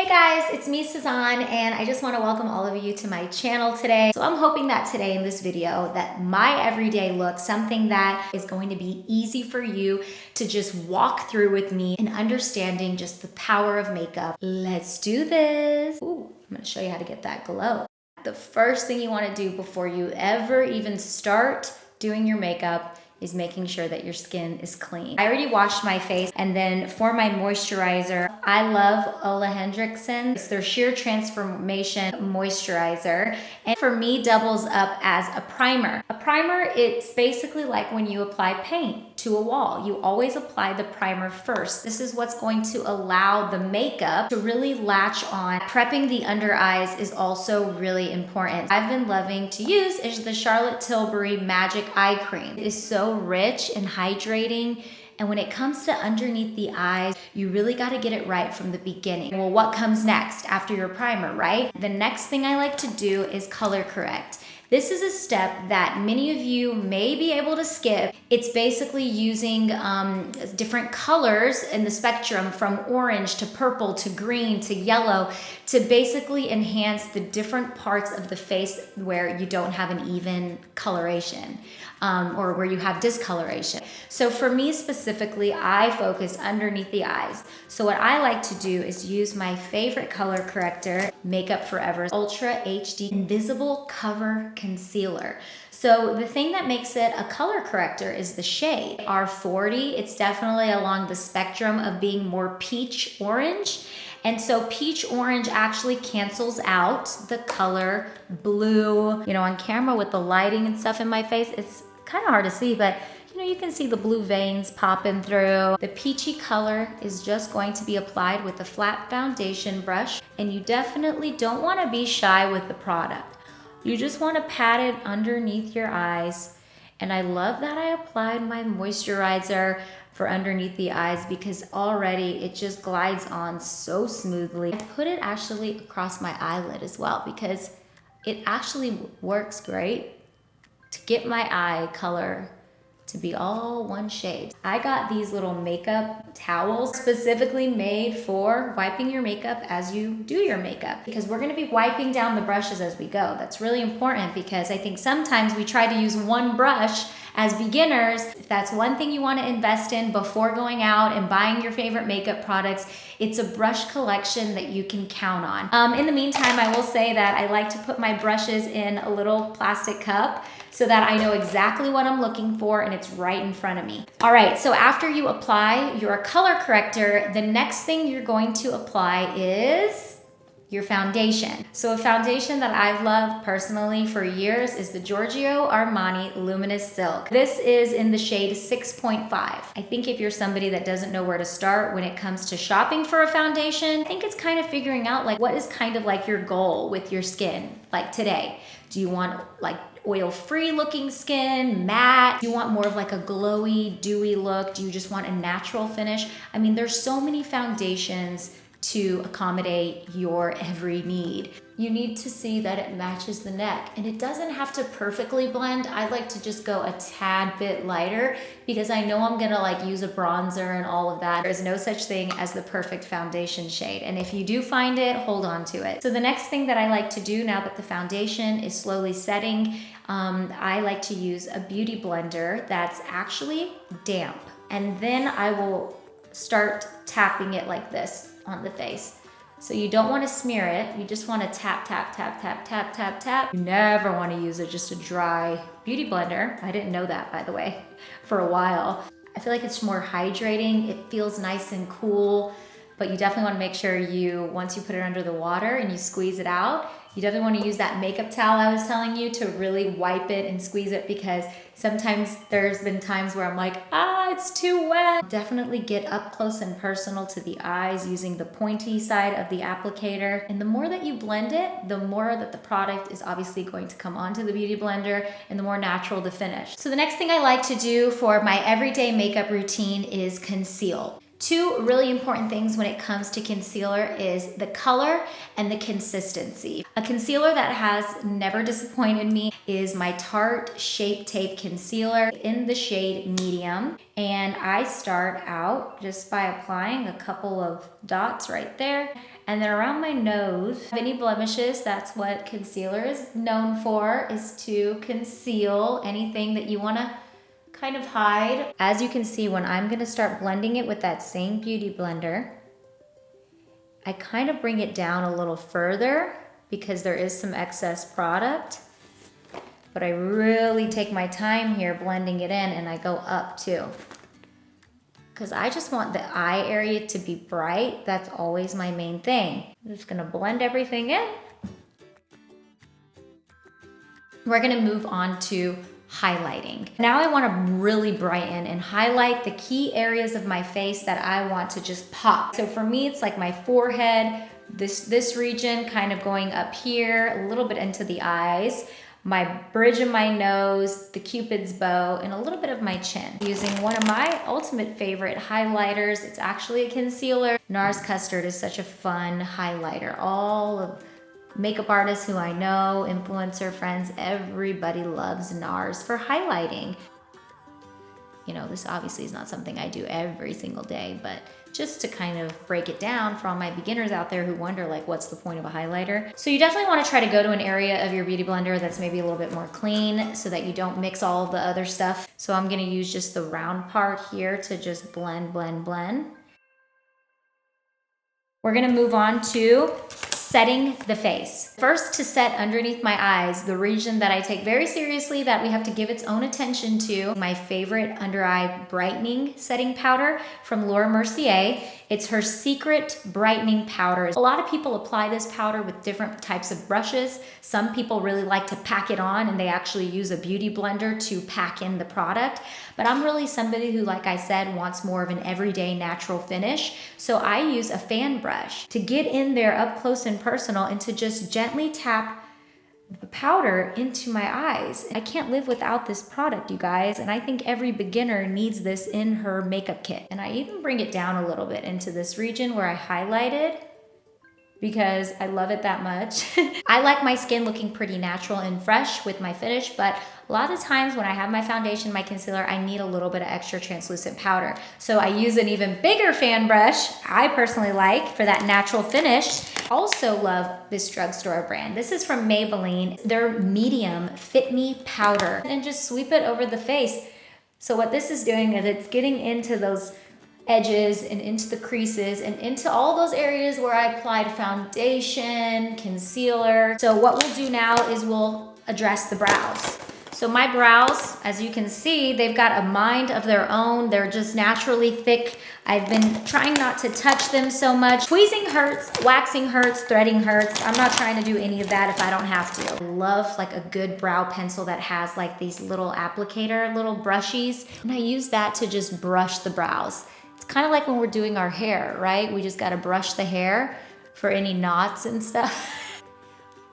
Hey guys, it's me Sazan, and I just want to welcome all of you to my channel today. So I'm hoping that today in this video that my everyday look, something that is going to be easy for you to just walk through with me and understanding just the power of makeup. Let's do this. Ooh, I'm going to show you how to get that glow. The first thing you want to do before you ever even start doing your makeup is making sure that your skin is clean. I already washed my face, and then for my moisturizer, I love Hendrix. It's their Sheer Transformation Moisturizer, and for me doubles up as a primer. A primer, it's basically like when you apply paint to a wall. You always apply the primer first. This is what's going to allow the makeup to really latch on. Prepping the under eyes is also really important. I've been loving to use is the Charlotte Tilbury Magic Eye Cream. It is so rich and hydrating. And when it comes to underneath the eyes, you really got to get it right from the beginning. Well, what comes next after your primer, right? The next thing I like to do is color correct. This is a step that many of you may be able to skip. It's basically using different colors in the spectrum from orange to purple to green to yellow to basically enhance the different parts of the face where you don't have an even coloration or where you have discoloration. So for me specifically, I focus underneath the eyes. So what I like to do is use my favorite color corrector, Makeup Forever's Ultra HD Invisible Cover Concealer. So the thing that makes it a color corrector is the shade. R40, it's definitely along the spectrum of being more peach orange. And so peach orange actually cancels out the color blue. You know, on camera with the lighting and stuff in my face, it's kind of hard to see, but you know, you can see the blue veins popping through. The peachy color is just going to be applied with a flat foundation brush, and you definitely don't want to be shy with the product. You just want to pat it underneath your eyes. And I love that I applied my moisturizer for underneath the eyes because already it just glides on so smoothly. I put it actually across my eyelid as well because it actually works great to get my eye color to be all one shade. I got these little makeup towels specifically made for wiping your makeup as you do your makeup, because we're gonna be wiping down the brushes as we go. That's really important because I think sometimes we try to use one brush as beginners. If that's one thing you want to invest in before going out and buying your favorite makeup products, it's a brush collection that you can count on. In the meantime, I will say that I like to put my brushes in a little plastic cup so that I know exactly what I'm looking for and it's right in front of me. All right, so after you apply your color corrector, the next thing you're going to apply is your foundation. So a foundation that I've loved personally for years is the Giorgio Armani Luminous Silk. This is in the shade 6.5. I think if you're somebody that doesn't know where to start when it comes to shopping for a foundation, I think it's kind of figuring out like what is kind of like your goal with your skin, like today. Do you want like oil-free looking skin, matte? Do you want more of like a glowy, dewy look? Do you just want a natural finish? I mean, there's so many foundations to accommodate your every need. You need to see that it matches the neck, and it doesn't have to perfectly blend. I like to just go a tad bit lighter because I know I'm gonna like use a bronzer and all of that. There's no such thing as the perfect foundation shade, and if you do find it, hold on to it. So the next thing that I like to do now that the foundation is slowly setting, I like to use a beauty blender that's actually damp, and then I will start tapping it like this on the face. So you don't want to smear it, you just want to tap, tap, tap, tap, tap, tap, tap. You never want to use just a dry beauty blender. I didn't know that, by the way, for a while. I feel like it's more hydrating, it feels nice and cool, but you definitely want to make sure once you put it under the water and you squeeze it out, you definitely want to use that makeup towel I was telling you to really wipe it and squeeze it, because sometimes there's been times where I'm like, it's too wet. Definitely get up close and personal to the eyes using the pointy side of the applicator. And the more that you blend it, the more that the product is obviously going to come onto the beauty blender and the more natural the finish. So the next thing I like to do for my everyday makeup routine is conceal. Two really important things when it comes to concealer is the color and the consistency. A concealer that has never disappointed me is my Tarte Shape Tape Concealer in the shade medium. And I start out just by applying a couple of dots right there. And then around my nose, any blemishes, that's what concealer is known for, is to conceal anything that you wanna kind of hide. As you can see, when I'm gonna start blending it with that same beauty blender, I kind of bring it down a little further because there is some excess product, but I really take my time here blending it in, and I go up too. Because I just want the eye area to be bright. That's always my main thing. I'm just gonna blend everything in. We're gonna move on to highlighting. Now I wanna really brighten and highlight the key areas of my face that I want to just pop. So for me, it's like my forehead, this region kind of going up here, a little bit into the eyes, my bridge of my nose, the Cupid's bow, and a little bit of my chin. Using one of my ultimate favorite highlighters. It's actually a concealer. NARS Custard is such a fun highlighter. All of makeup artists who I know, influencer friends, everybody loves NARS for highlighting. You know, this obviously is not something I do every single day, but just to kind of break it down for all my beginners out there who wonder, like, what's the point of a highlighter? So you definitely want to try to go to an area of your beauty blender that's maybe a little bit more clean so that you don't mix all of the other stuff. So I'm going to use just the round part here to just blend, blend, blend. We're going to move on to setting the face. First, to set underneath my eyes, the region that I take very seriously, that we have to give its own attention to, my favorite under eye brightening setting powder from Laura Mercier. It's her secret brightening powder. A lot of people apply this powder with different types of brushes. Some people really like to pack it on, and they actually use a beauty blender to pack in the product. But I'm really somebody who, like I said, wants more of an everyday natural finish. So I use a fan brush to get in there up close and personal and to just gently tap the powder into my eyes. I can't live without this product, you guys, and I think every beginner needs this in her makeup kit. And I even bring it down a little bit into this region where I highlighted, because I love it that much. I like my skin looking pretty natural and fresh with my finish, but a lot of times when I have my foundation, my concealer, I need a little bit of extra translucent powder. So I use an even bigger fan brush, I personally like, for that natural finish. Also love this drugstore brand. This is from Maybelline, their medium Fit Me powder. And just sweep it over the face. So what this is doing is it's getting into those edges and into the creases and into all those areas where I applied foundation, concealer. So what we'll do now is we'll address the brows. So my brows, as you can see, they've got a mind of their own. They're just naturally thick. I've been trying not to touch them so much. Tweezing hurts, waxing hurts, threading hurts. I'm not trying to do any of that if I don't have to. I love like a good brow pencil that has like these little applicator, little brushies. And I use that to just brush the brows. It's kind of like when we're doing our hair, right? We just gotta brush the hair for any knots and stuff.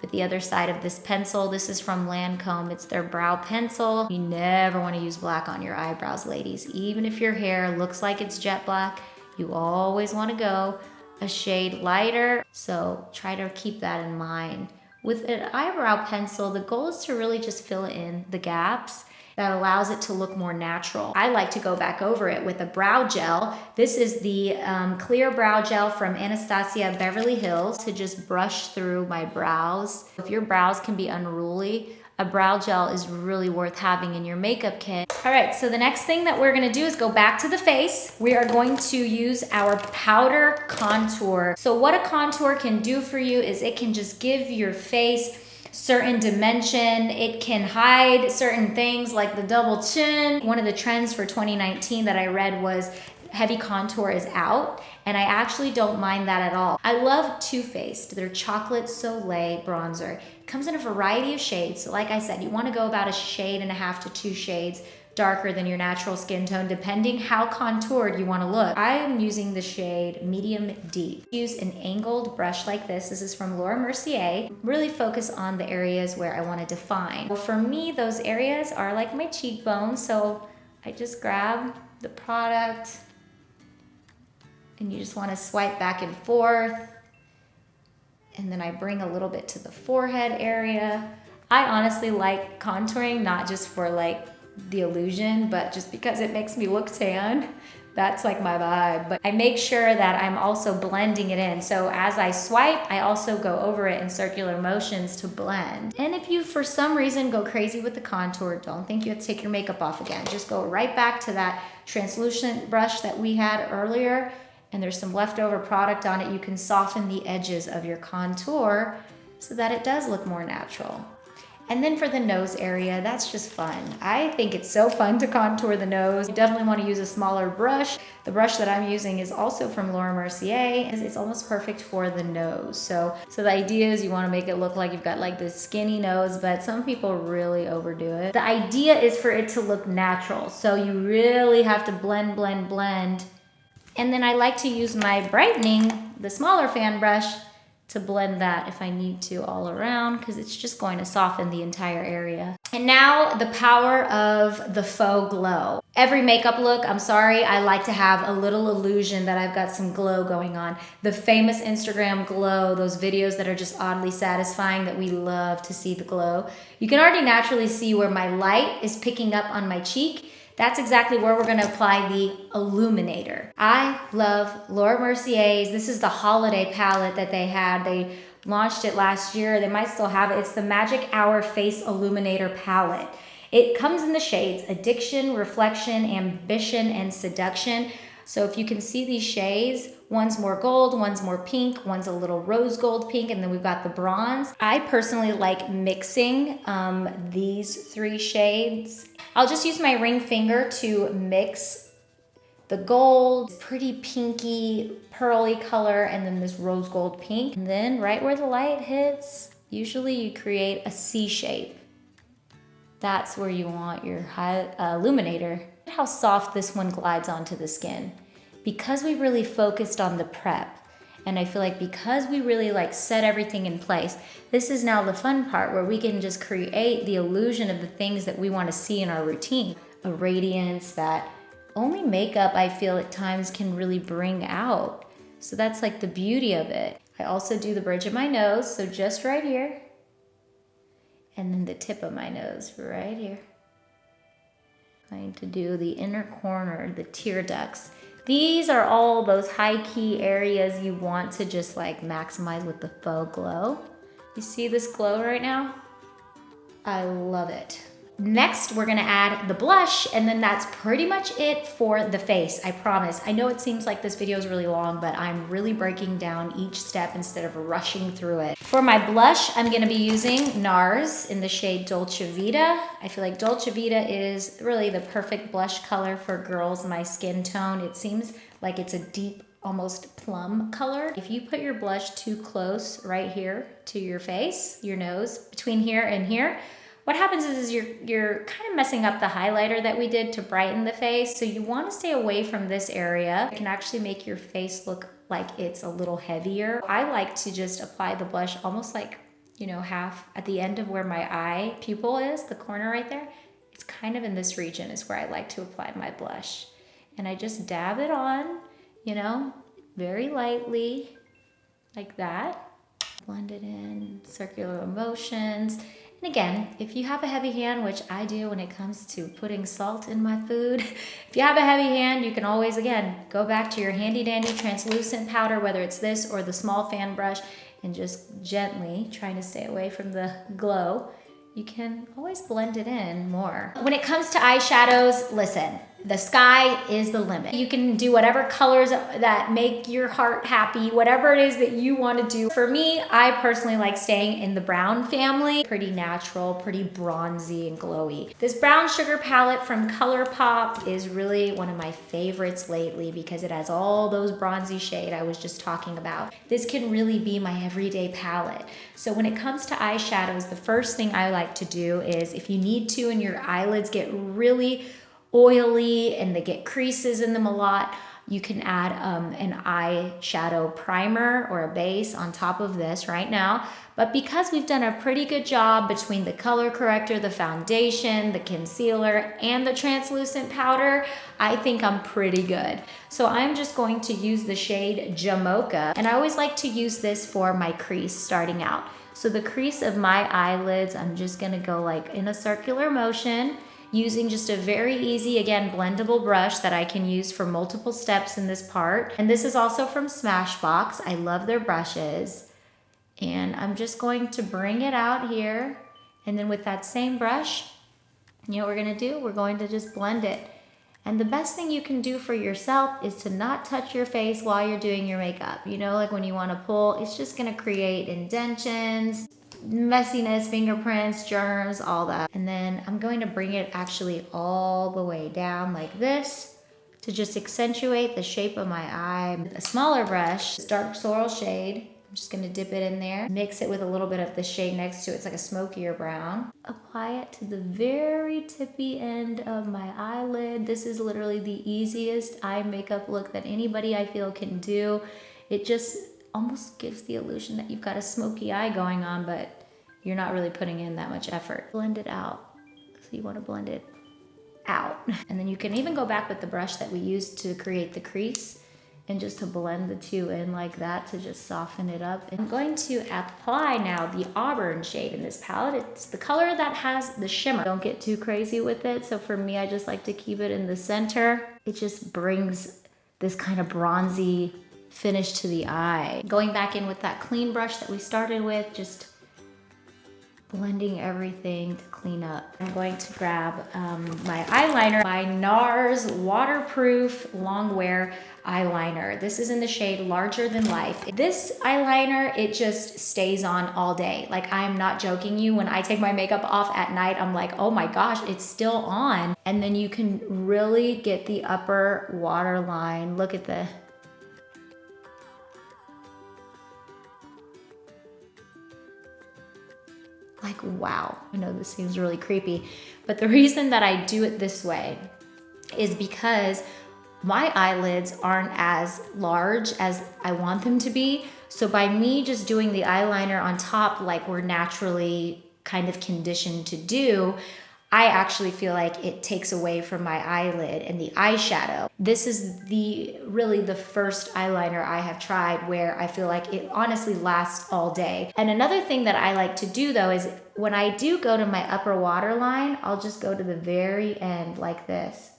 With the other side of this pencil, this is from Lancome. It's their brow pencil. You never wanna use black on your eyebrows, ladies. Even if your hair looks like it's jet black, you always wanna go a shade lighter. So try to keep that in mind. With an eyebrow pencil, the goal is to really just fill in the gaps. That allows it to look more natural. I like to go back over it with a brow gel. This is the clear brow gel from Anastasia Beverly Hills to just brush through my brows. If your brows can be unruly, a brow gel is really worth having in your makeup kit. All right, so the next thing that we're gonna do is go back to the face. We are going to use our powder contour. So what a contour can do for you is it can just give your face certain dimension. It can hide certain things like the double chin. One of the trends for 2019 that I read was heavy contour is out, and I actually don't mind that at all. I love Too Faced, their Chocolate Soleil bronzer. It comes in a variety of shades. So like I said, you wanna go about 1.5 shades to 2 shades darker than your natural skin tone, depending how contoured you wanna look. I am using the shade Medium Deep. Use an angled brush like this. This is from Laura Mercier. Really focus on the areas where I wanna define. For me, those areas are like my cheekbones, so I just grab the product and you just wanna swipe back and forth. And then I bring a little bit to the forehead area. I honestly like contouring, not just for like the illusion, but just because it makes me look tan. That's like my vibe. But I make sure that I'm also blending it in. So as I swipe, I also go over it in circular motions to blend. And if you, for some reason, go crazy with the contour, don't think you have to take your makeup off again. Just go right back to that translucent brush that we had earlier, and there's some leftover product on it. You can soften the edges of your contour so that it does look more natural. And then for the nose area, that's just fun. I think it's so fun to contour the nose. You definitely want to use a smaller brush. The brush that I'm using is also from Laura Mercier. It's almost perfect for the nose. So the idea is you want to make it look like you've got like this skinny nose, but some people really overdo it. The idea is for it to look natural. So you really have to blend, blend, blend. And then I like to use my brightening, the smaller fan brush, to blend that if I need to all around, because it's just going to soften the entire area. And now the power of the Faux Glow. Every makeup look, I'm sorry, I like to have a little illusion that I've got some glow going on. The famous Instagram glow, those videos that are just oddly satisfying that we love to see the glow. You can already naturally see where my light is picking up on my cheek. That's exactly where we're gonna apply the Illuminator. I love Laura Mercier's. This is the holiday palette that they had. They launched it last year. They might still have it. It's the Magic Hour Face Illuminator palette. It comes in the shades Addiction, Reflection, Ambition, and Seduction. So if you can see these shades, one's more gold, one's more pink, one's a little rose gold pink, and then we've got the bronze. I personally like mixing these three shades. I'll just use my ring finger to mix the gold, pretty pinky, pearly color, and then this rose gold pink. And then right where the light hits, usually you create a C shape. That's where you want your illuminator. Look at how soft this one glides onto the skin. Because we really focused on the prep, and I feel like because we really set everything in place, this is now the fun part where we can just create the illusion of the things that we want to see in our routine. A radiance that only makeup, I feel at times, can really bring out. So that's like the beauty of it. I also do the bridge of my nose, so just right here. And then the tip of my nose right here. Going to do the inner corner, the tear ducts. These are all those high key areas you want to just maximize with the Faux Glow. You see this glow right now? I love it. Next, we're gonna add the blush, and then that's pretty much it for the face, I promise. I know it seems like this video is really long, but I'm really breaking down each step instead of rushing through it. For my blush, I'm gonna be using NARS in the shade Dolce Vita. I feel like Dolce Vita is really the perfect blush color for girls my skin tone. It seems like it's a deep, almost plum color. If you put your blush too close right here to your face, your nose, between here and here, what happens is you're kind of messing up the highlighter that we did to brighten the face. So you want to stay away from this area. It can actually make your face look like it's a little heavier. I like to just apply the blush almost half at the end of where my eye pupil is, the corner right there. It's kind of in this region is where I like to apply my blush. And I just dab it on, very lightly, like that. Blend it in, circular motions. And again, if you have a heavy hand, which I do when it comes to putting salt in my food, if you have a heavy hand, you can always, again, go back to your handy dandy translucent powder, whether it's this or the small fan brush, and just gently, trying to stay away from the glow, you can always blend it in more. When it comes to eyeshadows, listen, the sky is the limit. You can do whatever colors that make your heart happy, whatever it is that you want to do. For me, I personally like staying in the brown family. Pretty natural, pretty bronzy and glowy. This brown sugar palette from ColourPop is really one of my favorites lately because it has all those bronzy shade I was just talking about. This can really be my everyday palette. So when it comes to eyeshadows, the first thing I like to do is, if you need to and your eyelids get really oily and they get creases in them a lot, you can add an eyeshadow primer or a base on top of this right now. But because we've done a pretty good job between the color corrector, the foundation, the concealer, and the translucent powder, I think I'm pretty good. So I'm just going to use the shade Jamocha, and I always like to use this for my crease starting out. So the crease of my eyelids, I'm just gonna go in a circular motion. using just a very easy, again, blendable brush that I can use for multiple steps in this part. And this is also from Smashbox. I love their brushes. And I'm just going to bring it out here. And then with that same brush, you know what we're gonna do? We're going to just blend it. And the best thing you can do for yourself is to not touch your face while you're doing your makeup. You know, like when you wanna pull, it's just gonna create indentions, messiness, fingerprints, germs, all that. And then I'm going to bring it actually all the way down like this to just accentuate the shape of my eye. A smaller brush, dark sorrel shade, I'm just gonna dip it in there, mix it with a little bit of the shade next to it. It's like a smokier brown. Apply it to the very tippy end of my eyelid. This is literally the easiest eye makeup look that anybody I feel can do. It just almost gives the illusion that you've got a smoky eye going on, but you're not really putting in that much effort. Blend it out. So you wanna blend it out. And then you can even go back with the brush that we used to create the crease and just to blend the two in like that to just soften it up. I'm going to apply now the auburn shade in this palette. It's the color that has the shimmer. Don't get too crazy with it. So for me, I just like to keep it in the center. It just brings this kind of bronzy finish to the eye. Going back in with that clean brush that we started with, just blending everything to clean up. I'm going to grab my eyeliner, my NARS waterproof long wear eyeliner. This is in the shade Larger Than Life. This eyeliner, it just stays on all day. Like, I'm not joking you. When I take my makeup off at night, I'm like, oh my gosh, it's still on. And then you can really get the upper waterline. Look at the like, wow. I know this seems really creepy, but the reason that I do it this way is because my eyelids aren't as large as I want them to be. So by me just doing the eyeliner on top like we're naturally kind of conditioned to do, I actually feel like it takes away from my eyelid and the eyeshadow. This is really the first eyeliner I have tried where I feel like it honestly lasts all day. And another thing that I like to do though is when I do go to my upper waterline, I'll just go to the very end like this.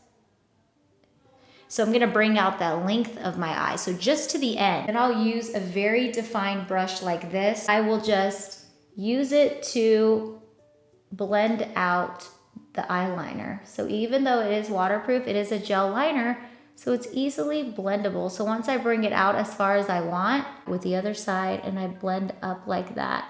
So I'm gonna bring out the length of my eye, so just to the end. And I'll use a very defined brush like this. I will just use it to blend out the eyeliner. So even though it is waterproof, it is a gel liner, so it's easily blendable. So once I bring it out as far as I want with the other side and I blend up like that.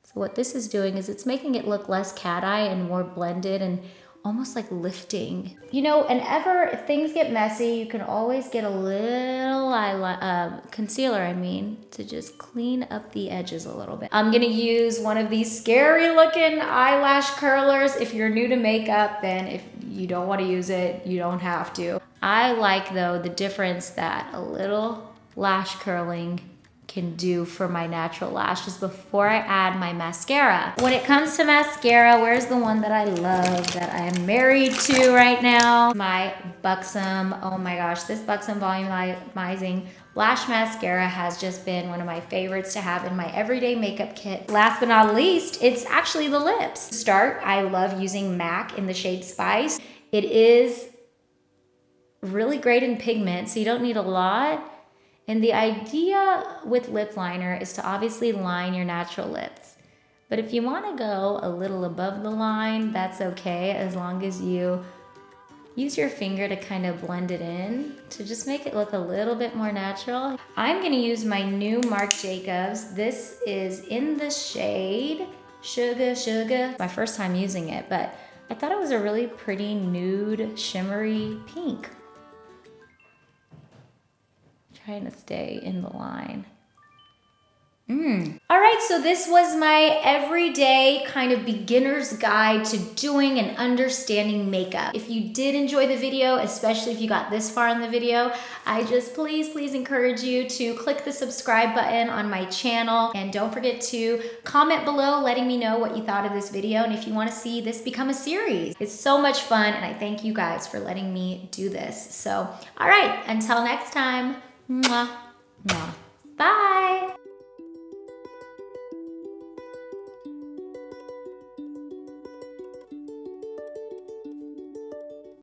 So what this is doing is it's making it look less cat eye and more blended and almost like lifting. You know, and if things get messy, you can always get a little concealer, to just clean up the edges a little bit. I'm gonna use one of these scary looking eyelash curlers. If you're new to makeup, then if you don't wanna use it, you don't have to. I like though the difference that a little lash curling can do for my natural lashes before I add my mascara. When it comes to mascara, where's the one that I love, that I am married to right now? My Buxom, oh my gosh, this Buxom Volumizing Lash Mascara has just been one of my favorites to have in my everyday makeup kit. Last but not least, it's actually the lips. To start, I love using MAC in the shade Spice. It is really great in pigment, so you don't need a lot. And the idea with lip liner is to obviously line your natural lips. But if you want to go a little above the line, that's okay, as long as you use your finger to kind of blend it in to just make it look a little bit more natural. I'm going to use my new Marc Jacobs. This is in the shade Sugar. My first time using it, but I thought it was a really pretty nude, shimmery pink. Trying to stay in the line. All right, so this was my everyday kind of beginner's guide to doing and understanding makeup. If you did enjoy the video, especially if you got this far in the video, I just please encourage you to click the subscribe button on my channel. And don't forget to comment below letting me know what you thought of this video and if you want to see this become a series. It's so much fun and I thank you guys for letting me do this. So, all right, until next time, mwah, mwah. Bye.